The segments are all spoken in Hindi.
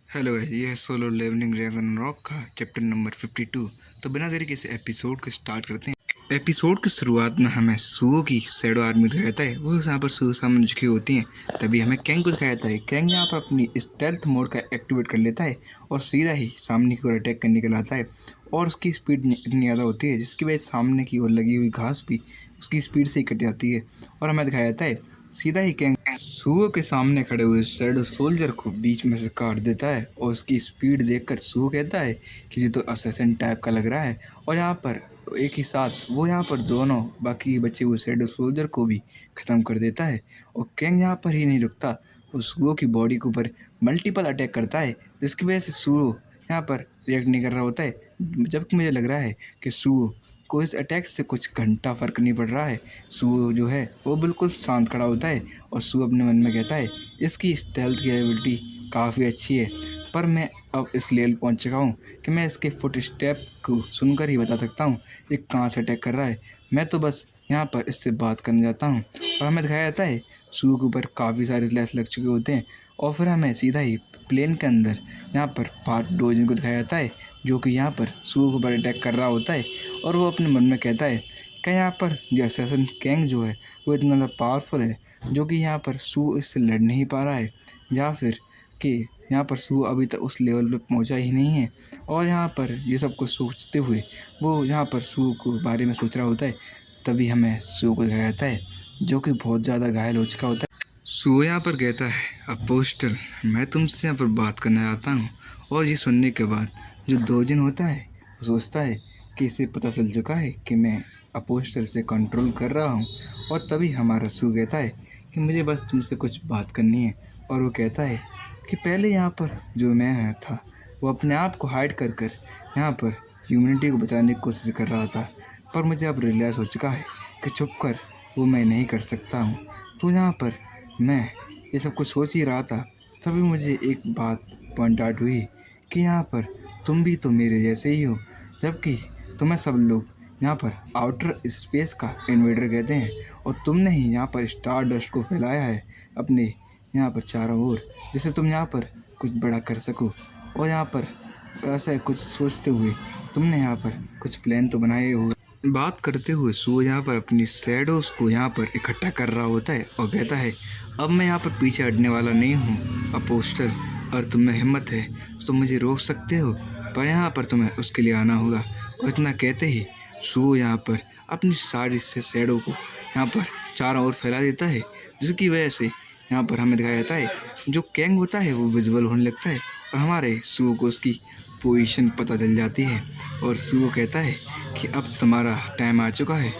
हेलो गाइस, ये है सोलो लेवलिंग ड्रैगन रॉक का चैप्टर नंबर 52। तो बिना देरी के इस एपिसोड को स्टार्ट करते हैं। एपिसोड की शुरुआत में हमें सुओ की शैडो आर्मी दिखाया जाता है। वो यहाँ पर सुओ सामने झुकी होती हैं। तभी हमें कैंग को दिखाया जाता है। कैंग यहाँ पर अपनी स्टेल्थ मोड का एक्टिवेट कर लेता है और सीधा ही सामने की ओर अटैक करने के लिए आता है। और उसकी स्पीड इतनी ज़्यादा होती है जिसकी वजह से सामने की ओर लगी हुई घास भी उसकी स्पीड से ही कट जाती है। और हमें दिखाया जाता है सीधा ही कैंग सुओ के सामने खड़े हुए शैडो सोल्जर को बीच में से काट देता है। और उसकी स्पीड देखकर सुओ कहता है कि ये तो असैसिन टाइप का लग रहा है। और यहाँ पर एक ही साथ वो यहाँ पर दोनों बाकी बचे हुए शैडो सोल्जर को भी ख़त्म कर देता है। और कैंग यहाँ पर ही नहीं रुकता, वो सुओ की बॉडी के ऊपर मल्टीपल अटैक करता है जिसकी वजह से सुओ यहाँ पर रिएक्ट नहीं कर रहा होता है। जबकि मुझे लग रहा है कि सुओ को इस अटैक से कुछ घंटा फ़र्क नहीं पड़ रहा है। सुओ जो है वो बिल्कुल शांत खड़ा होता है और सुओ अपने मन में कहता है इसकी स्टेल्थ की एबिलिटी काफ़ी अच्छी है, पर मैं अब इस लेवल पहुंच चुका हूँ कि मैं इसके फुट स्टेप को सुनकर ही बता सकता हूँ ये कहाँ से अटैक कर रहा है। मैं तो बस यहाँ पर इससे बात करने जाता हूँ। और हमें दिखाया जाता है सुओ के ऊपर काफ़ी सारे स्लैश लग चुके होते हैं। और फिर हमें सीधा ही प्लेन के अंदर यहाँ पर पार्ट डोजन को दिखाया जाता है जो कि यहाँ पर सुओ के ऊपर अटैक कर रहा होता है। और वो अपने मन में कहता है कि यहाँ पर जो असैसिन कैंग जो है वो इतना ज़्यादा पावरफुल है जो कि यहाँ पर सुओ इससे लड़ नहीं पा रहा है, या फिर कि यहाँ पर सुओ अभी तक उस लेवल पे पहुँचा ही नहीं है। और यहाँ पर ये सब कुछ सोचते हुए वो यहाँ पर सुओ को बारे में सोच रहा होता है। तभी हमें सुओ को दिखाया जाता है जो कि बहुत ज़्यादा घायल हो चुका होता है। सुओ यहाँ पर कहता है अपोस्टल, मैं तुमसे यहाँ पर बात करने आता हूँ। और ये सुनने के बाद जो दोजिन होता है वो सोचता है कि इसे पता चल चुका है कि मैं अपोस्टल से कंट्रोल कर रहा हूँ। और तभी हमारा सुओ कहता है कि मुझे बस तुमसे कुछ बात करनी है। और वो कहता है कि पहले यहाँ पर जो मैं था वो अपने आप को हाइड कर कर यहाँ पर ह्यूमैनिटी को बचाने की कोशिश कर रहा था, पर मुझे अब रियलाइज़ हो चुका है कि छुप कर वो मैं नहीं कर सकता हूँ। तो यहाँ पर मैं ये सब कुछ सोच ही रहा था, तभी मुझे एक बात पॉइंट आउट हुई कि यहाँ पर तुम भी तो मेरे जैसे ही हो, जबकि तुम्हें सब लोग यहाँ पर आउटर स्पेस का इन्वेडर कहते हैं। और तुमने ही यहाँ पर स्टार डस्ट को फैलाया है अपने यहाँ पर चारों ओर, जिससे तुम यहाँ पर कुछ बड़ा कर सको। और यहाँ पर ऐसा कुछ सोचते हुए तुमने यहाँ पर कुछ प्लान तो बनाए हुए। बात करते हुए सुओ यहाँ पर अपनी शैडोज़ को यहाँ पर इकट्ठा कर रहा होता है और कहता है अब मैं यहाँ पर पीछे हटने वाला नहीं हूँ अपोस्टल, और तुम में हिम्मत है तो मुझे रोक सकते हो, पर यहाँ पर तुम्हें उसके लिए आना होगा। और इतना कहते ही सुओ यहाँ पर अपनी सारी से शैडो को यहाँ पर चारों ओर फैला देता है, जिसकी वजह से यहाँ पर हमें दिखाया जाता है जो कैंग होता है वो विजुअल होने लगता है। और हमारे सुओ को उसकी पोजीशन पता चल जाती है। और सुओ कहता है कि अब तुम्हारा टाइम आ चुका है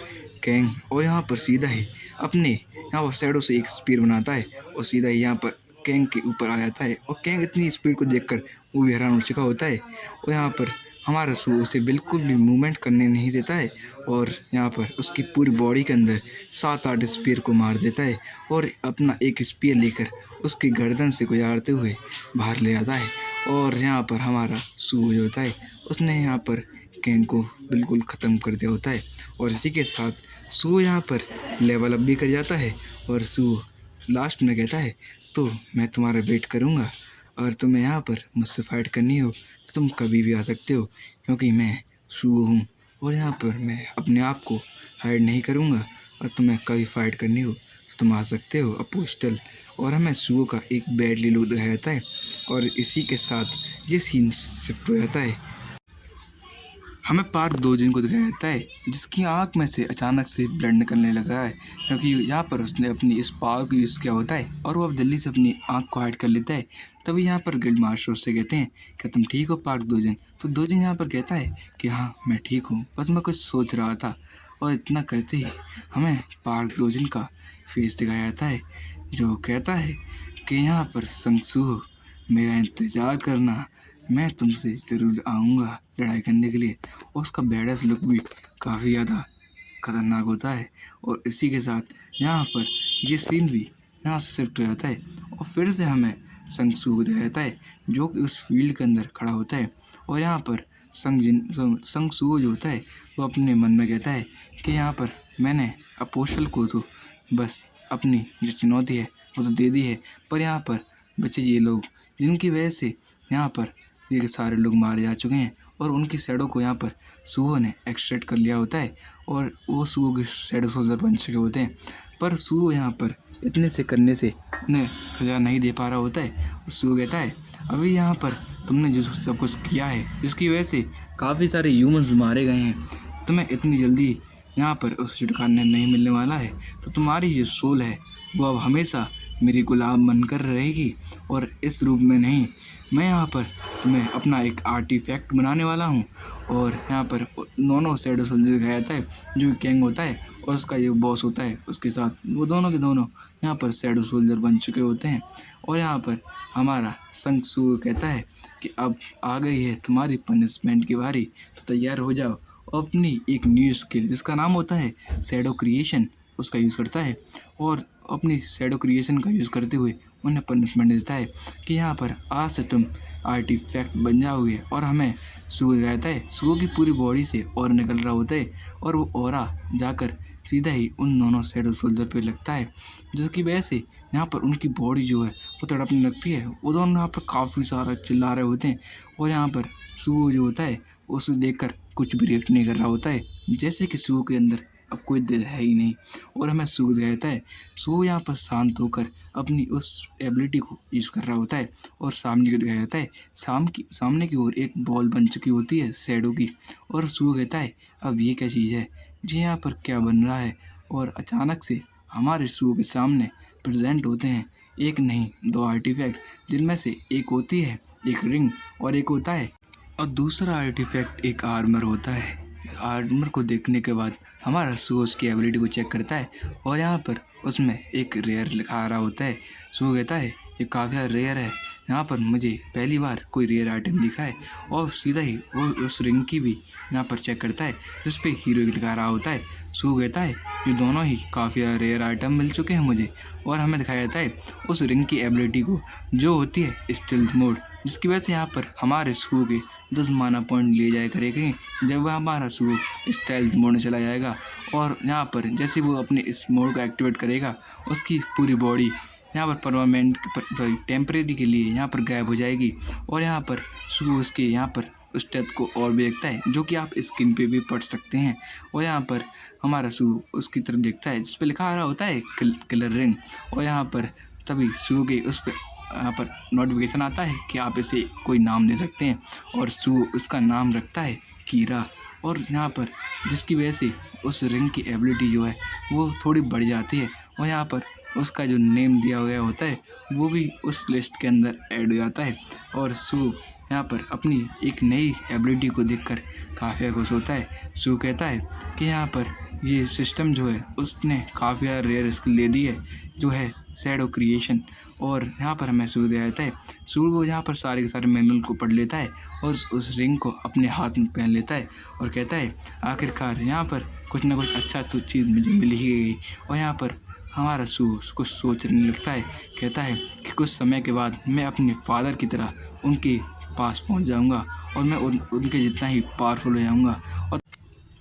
कैंग। और यहाँ पर सीधा ही अपने यहाँ पर शैडो से एक स्पीड बनाता है और सीधा ही यहाँ पर कैंग के ऊपर आ जाता है। और कैंग इतनी स्पीड को देखकर वो भी हैरान हो चुका होता है। और यहाँ पर हमारा सुओ उसे बिल्कुल भी मूवमेंट करने नहीं देता है और यहाँ पर उसकी पूरी बॉडी के अंदर 7-8 स्पीयर को मार देता है और अपना एक स्पीयर लेकर उसकी गर्दन से गुजारते हुए बाहर ले आता है। और यहाँ पर हमारा सुओ जो होता है उसने यहाँ पर कैंग को बिल्कुल ख़त्म कर दिया होता है। और इसी के साथ सुओ यहाँ पर लेवल अप भी कर जाता है। और सुओ लास्ट में कहता है तो मैं तुम्हारा वेट करूँगा, और तुम्हें यहाँ पर मुझसे फ़ाइट करनी हो तो तुम कभी भी आ सकते हो, क्योंकि मैं सुओ हूँ और यहाँ पर मैं अपने आप को हाइड नहीं करूँगा। और तुम्हें कभी फ़ाइट करनी हो तो तुम आ सकते हो अपोस्टल। और हमें सुओ का एक बैडली लुक दिखाया जाता है। और इसी के साथ ये सीन शिफ्ट हो जाता है, हमें पार्ट दोजिन को दिखाया जाता है जिसकी आँख में से अचानक से ब्लड निकलने लगा है, क्योंकि यहाँ पर उसने अपनी इस पावर को यूज़ किया होता है और वो अब जल्दी से अपनी आँख को हाइड कर लेता है। तभी यहाँ पर गिल्ड मास्टर उससे कहते हैं क्या तुम ठीक हो पार्ट दोजिन? तो दोजिन यहाँ पर कहता है कि हाँ मैं ठीक हूँ, बस मैं कुछ सोच रहा था। और इतना करते ही हमें पार्ट दोजिन का फेस दिखाया जाता है जो कहता है कि यहाँ पर संगसू मेरा इंतज़ार करना, मैं तुमसे ज़रूर आऊँगा लड़ाई करने के लिए। और उसका बैडस लुक भी काफ़ी ज़्यादा खतरनाक होता है। और इसी के साथ यहाँ पर ये सीन भी यहाँ से शिफ्ट हो जाता है और फिर से हमें संगसू को दिखाया जाता है जो कि उस फील्ड के अंदर खड़ा होता है। और यहाँ पर संगसू जो होता है वो अपने मन में कहता है कि यहाँ पर मैंने अपोस्टल को तो बस अपनी जो चुनौती है वो तो दे दी है, पर यहाँ पर बच्चे ये लोग जिनकी वजह से यहाँ पर ये सारे लोग मारे जा चुके हैं और उनकी शैडो को यहाँ पर सुओ ने एक्सट्रैक्ट कर लिया होता है और वो सुओ के शैडो सोल्जर बन चुके होते हैं। पर सुओ यहाँ पर इतने से करने से उन्हें सज़ा नहीं दे पा रहा होता है। सुओ कहता है अभी यहाँ पर तुमने जो सब कुछ किया है जिसकी वजह से काफ़ी सारे ह्यूमंस मारे गए हैं, तुम्हें इतनी जल्दी यहाँ पर उस छुटकारा नहीं मिलने वाला है, तो तुम्हारी जो सोल है वो अब हमेशा मेरी गुलाम बनकर रहेगी और इस रूप में नहीं। मैं यहाँ पर तुम्हें अपना एक आर्टिफैक्ट बनाने वाला हूँ। और यहाँ पर दोनों शैडो सोल्जर दिखाया जाता है जो कैंग होता है और उसका जो बॉस होता है उसके साथ, वो दोनों के दोनों यहाँ पर शैडो सोल्जर बन चुके होते हैं। और यहाँ पर हमारा संग सू कहता है कि अब आ गई है तुम्हारी पनिशमेंट की बारी, तो तैयार हो जाओ। और अपनी एक न्यू स्किल जिसका नाम होता है शैडो क्रिएशन उसका यूज़ करता है और अपनी शैडो क्रिएशन का यूज़ करते हुए उन्हें पनिशमेंट देता है कि यहाँ पर आज से तुम आर्टिफैक्ट बन जाओगे। और हमें सुओ कहता है, सुओ की पूरी बॉडी से और निकल रहा होता है और वो ऑरा जाकर सीधा ही उन दोनों शैडो सोल्जर पे लगता है, जिसकी वजह से यहाँ पर उनकी बॉडी जो है वो तड़पने लगती है। वो दोनों यहाँ पर काफ़ी सारा चिल्ला रहे होते हैं और यहाँ पर सुओ जो होता है उसे देखकर कुछ भी रिएक्ट नहीं कर रहा होता है, जैसे कि सुओ के अंदर अब कोई दिल है ही नहीं। और हमें सुओ कहता है, सुओ यहाँ पर शांत होकर अपनी उस एबिलिटी को यूज़ कर रहा होता है और सामने को दिखाया जाता है। सामने की ओर एक बॉल बन चुकी होती है शैडो की। और सुओ कहता है अब ये क्या चीज़ है जी, यहाँ पर क्या बन रहा है। और अचानक से हमारे सुओ के सामने प्रेजेंट होते हैं एक नहीं दो आर्टिफैक्ट, जिनमें से एक होती है एक रिंग और एक होता है और दूसरा आर्टिफैक्ट एक आर्मर होता है। आर्मर को देखने के बाद हमारा सुओ उसकी एबिलिटी को चेक करता है और यहाँ पर उसमें एक रेयर लिखा आ रहा होता है। सुओ कहता है ये काफ़ी रेयर है, यहाँ पर मुझे पहली बार कोई रेयर आइटम दिखा है। और सीधा ही वो उस रिंग की भी यहाँ पर चेक करता है जिस पे हीरो लिखा रहा होता है। सुओ कहता है ये दोनों ही काफ़ी रेयर आइटम मिल चुके हैं मुझे। और हमें दिखाया जाता है उस रिंग की एबिलिटी को जो होती है स्टील्थ मोड, जिसकी वजह से यहाँ पर हमारे सुओ के 10 माना पॉइंट लिए जाए करेंगे जब वह हमारा सुओ स्टेल्थ मोड में चला जाएगा। और यहाँ पर जैसे वो अपने इस मोड को एक्टिवेट करेगा उसकी पूरी बॉडी यहाँ पर परमानेंट टेम्परेरी के लिए यहाँ पर गायब हो जाएगी। और यहाँ पर सुओ उसके यहाँ पर उस टेस्ट को और भी देखता है जो कि आप स्क्रीन पे भी पढ़ सकते हैं। और यहाँ पर हमारा सुओ उसकी तरफ देखता है जिस पर लिखा आ रहा होता है किलर रिंग। और यहाँ पर तभी सुओ के उस पर यहाँ पर नोटिफिकेशन आता है कि आप इसे कोई नाम दे सकते हैं। और सुओ उसका नाम रखता है कीरा। और यहाँ पर जिसकी वजह से उस रिंग की एबिलिटी जो है वो थोड़ी बढ़ जाती है और यहाँ पर उसका जो नेम दिया गया होता है वो भी उस लिस्ट के अंदर ऐड हो जाता है। और सुओ यहाँ पर अपनी एक नई एबिलिटी को देखकर काफ़ी खुश होता है। सुओ कहता है कि यहाँ पर ये सिस्टम जो है उसने काफ़ी रेयर स्किल दे दी है जो है शैडो क्रिएशन। और यहाँ पर हमें सुओ दिया जाता है। सुओ वो यहाँ पर सारे के सारे मैनुअल को पढ़ लेता है और उस रिंग को अपने हाथ में पहन लेता है और कहता है आखिरकार यहाँ पर कुछ ना कुछ अच्छा चीज़ मुझे मिल ही गई। और यहाँ पर हमारा सुओ कुछ सोचने लगता है, कहता है कि कुछ समय के बाद मैं अपने फादर की तरह उनके पास पहुंच जाऊंगा और मैं उनके जितना ही पावरफुल हो जाऊंगा। और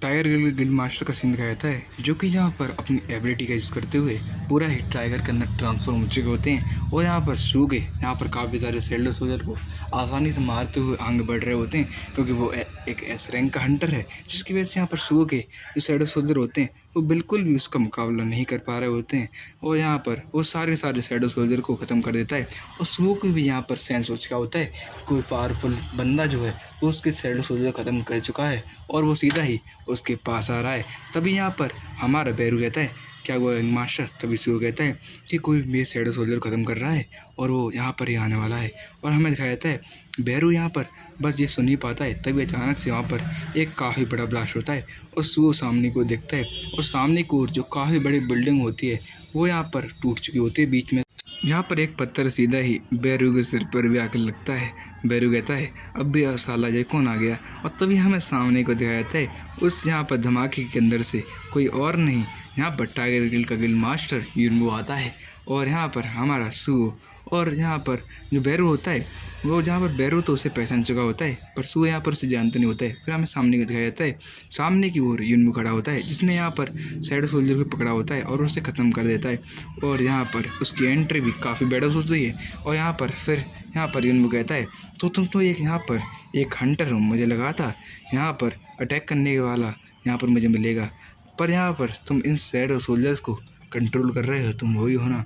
टाइगर गिल्ड मास्टर का सीन दिखाया जाता है जो कि यहाँ पर अपनी एबिलिटी का यूज़ करते हुए पूरा ही टाइगर के अंदर ट्रांसफॉर्म हो चुके होते हैं। और यहाँ पर सुओ के यहाँ पर काफ़ी सारे शैडो सोल्जर को आसानी से मारते हुए आगे बढ़ रहे होते हैं क्योंकि वो एक एस रैंक का हंटर है, जिसकी वजह से यहाँ पर सुओ के जो शैडो सोल्जर होते हैं वो बिल्कुल भी उसका मुकाबला नहीं कर पा रहे होते हैं। और यहाँ पर वो सारे शैडो सोल्जर को ख़त्म कर देता है। और सुओ को भी यहाँ पर सेंस हो चुका होता है कोई पावरफुल बंदा जो है वो उसके शैडो सोल्जर ख़त्म कर चुका है और वो सीधा ही उसके पास आ रहा है। तभी यहाँ पर हमारा बैरू कहता है क्या वो मास्टर। तभी सुओ कहता है कि कोई मेरे शैडो सोल्जर ख़त्म कर रहा है और वो यहाँ पर ही आने वाला है। और हमें दिखाया जाता है बैरू यहाँ पर बस ये सुन ही पाता है, तभी अचानक से वहाँ पर एक काफ़ी बड़ा ब्लास्ट होता है और सुओ सामने को देखता है और सामने की ओर जो काफ़ी बड़ी बिल्डिंग होती है वो यहाँ पर टूट चुकी होती है बीच में। यहाँ पर एक पत्थर सीधा ही बैरू के सिर पर भी आकर लगता है। बैरू कहता है अब भी साला जय कौन आ गया। और तभी हमें सामने को दिखाया जाता है उस यहाँ पर धमाके के अंदर से कोई और नहीं, यहाँ पर टाइगर गिल्ड का गिल्ड मास्टर यूनबो आता है। और यहाँ पर हमारा सुओ और यहाँ पर जो बैरो होता है वो जहाँ पर बैरो तो उसे पहचान चुका होता है, पर सू यहाँ पर उसे जानता नहीं होता है। फिर हमें सामने दिखाया जाता है, सामने की ओर युनबू खड़ा होता है जिसने यहाँ पर शैडो सोल्जर को पकड़ा होता है और उसे ख़त्म कर देता है। और यहाँ पर उसकी एंट्री भी काफ़ी बेडस होती है। और यहाँ पर फिर यहाँ पर युनबू कहता है, तो तुम तो यहाँ पर एक हंटर हो, मुझे लगा था यहाँ पर अटैक करने वाला यहाँ पर मुझे मिलेगा, पर यहाँ पर तुम इन शैडो सोल्जर्स को कंट्रोल कर रहे हो, तुम वही हो ना।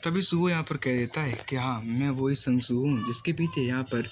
तभी सुगो यहाँ पर कह देता है कि हाँ, मैं वही संग हूँ जिसके पीछे यहाँ पर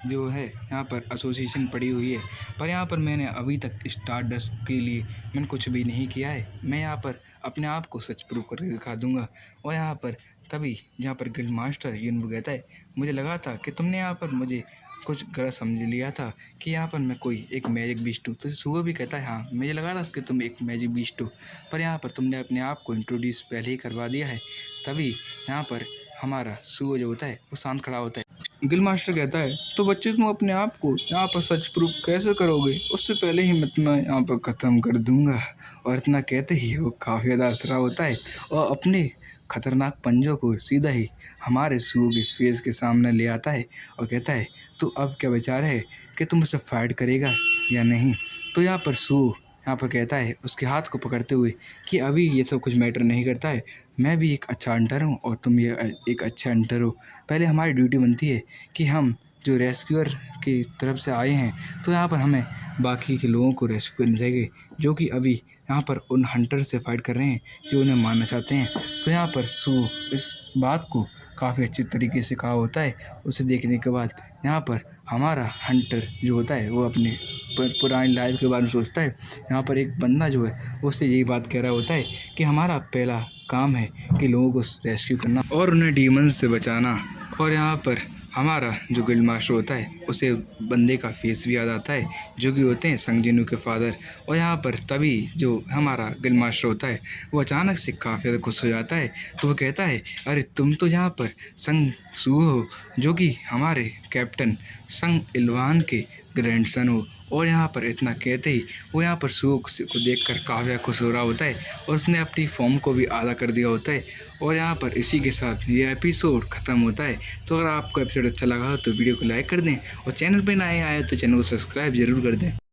जो है यहाँ पर एसोसिएशन पड़ी हुई है। पर यहाँ पर मैंने अभी तक स्टारडस्ट के लिए मैंने कुछ भी नहीं किया है। मैं यहाँ पर अपने आप को सच प्रूव करके दिखा दूंगा। और यहाँ पर तभी यहाँ पर गिल्ड मास्टर युनबू कहता है, मुझे लगा था कि तुमने यहाँ पर मुझे कुछ गलत समझ लिया था कि यहाँ पर मैं कोई एक मैजिक बीस्ट हूँ। तो सुगो भी कहता है, हाँ, मुझे लगा था कि तुम एक मैजिक बीस्ट हो, पर यहाँ पर तुमने अपने आप को इंट्रोड्यूस पहले ही करवा दिया है। तभी यहाँ पर हमारा सुगो जो होता है वो शांत खड़ा होता है। गिल्ड मास्टर कहता है, तो बच्चे तुम अपने आप को यहाँ पर सच प्रूफ कैसे करोगे, उससे पहले ही मैं तुम्हें यहाँ पर ख़त्म कर दूंगा। और इतना कहते ही वो काफ़ी ज़्यादा असरा होता है और अपने खतरनाक पंजों को सीधा ही हमारे सुगो के फेस के सामने ले आता है और कहता है, तो अब क्या विचार है कि तुम उसे फाइट करेगा या नहीं। तो यहाँ पर सुगो यहाँ पर कहता है उसके हाथ को पकड़ते हुए कि अभी ये सब कुछ मैटर नहीं करता है, मैं भी एक अच्छा हंटर हूँ और तुम ये एक अच्छा हंटर हो। पहले हमारी ड्यूटी बनती है कि हम जो रेस्क्यूअर की तरफ से आए हैं, तो यहाँ पर हमें बाकी के लोगों को रेस्क्यू करना चाहिए जो कि अभी यहाँ पर उन हंटर से फाइट कर रहे हैं जो उन्हें मारना चाहते हैं। तो यहाँ पर सुगो इस बात को काफ़ी अच्छी तरीके से कहा होता है। उसे देखने के बाद यहाँ पर हमारा हंटर जो होता है वो अपने पुरानी लाइफ के बारे में सोचता है। यहाँ पर एक बंदा जो है उससे यही बात कह रहा होता है कि हमारा पहला काम है कि लोगों को रेस्क्यू करना और उन्हें डीमंस से बचाना। और यहाँ पर हमारा जो गिल्ड मास्टर होता है उसे बंदे का फेस भी याद आता है जो कि होते हैं संग जिन्हों के फादर। और यहाँ पर तभी जो हमारा गिल्ड मास्टर होता है वो अचानक से काफ़ी ज़्यादा खुश हो जाता है। तो वो कहता है, अरे तुम तो यहाँ पर संग सुगो हो जो कि हमारे कैप्टन संग इल्वान के ग्रैंडसन हो। और यहाँ पर इतना कहते ही वो यहाँ पर सुगो को देखकर काफ़ी ज़्यादा खुश हो रहा होता है और उसने अपनी फॉर्म को भी आधा कर दिया होता है। और यहाँ पर इसी के साथ ये एपिसोड ख़त्म होता है। तो अगर आपको एपिसोड अच्छा लगा हो तो वीडियो को लाइक कर दें और चैनल पर नए आए तो चैनल को सब्सक्राइब ज़रूर कर दें।